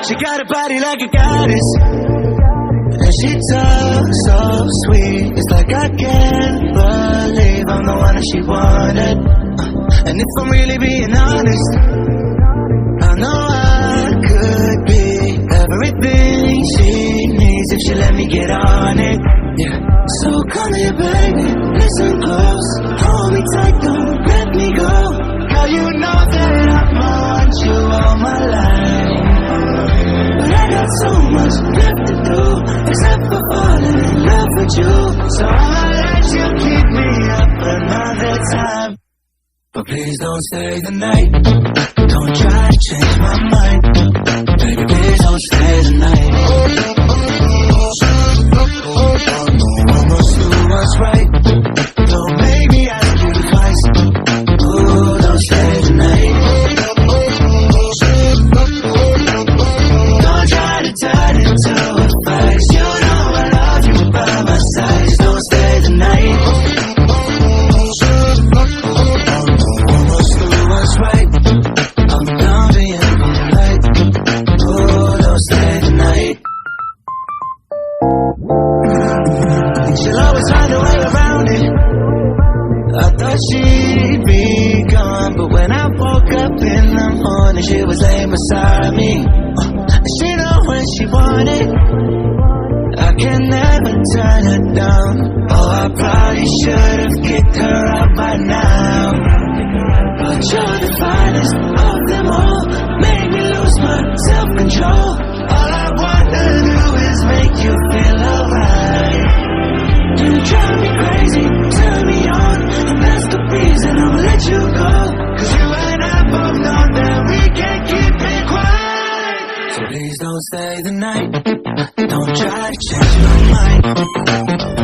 She got a body like a goddess, and she talks so sweet. It's like I can't believe I'm the one that she wanted. And if I'm really being honest, I know I could be everything she needs if she let me get on it. Yeah. So come here, baby, listen close, hold me tight, don't let me go. Girl, you know that I'ma want you all my life, but I got so much left to do, except for falling in love with you. So I'ma let you keep me up another time, but please don't stay the night. Don't try to change my mind, baby, please don't stay the night. What's right? Don't make me ask you twice. Ooh, don't stay the night. Don't try to turn into a fight. You know I love you by my side. Don't stay the night. What's right? I'm down being polite. Ooh, don't stay the night. She'll always find a way around it. I thought she'd be gone, but when I woke up in the morning, she was laying beside me. She know when she wanted, I can never turn her down. Oh, I probably should've kicked her out by now, but you're the finest of them all. Made me lose my self-control. All I wanna do is make you feel alright. You drive me crazy, turn me on, and that's the reason I'ma let you go. Cause you and I both know that we can't keep it quiet. So please don't stay the night, don't try to change my mind.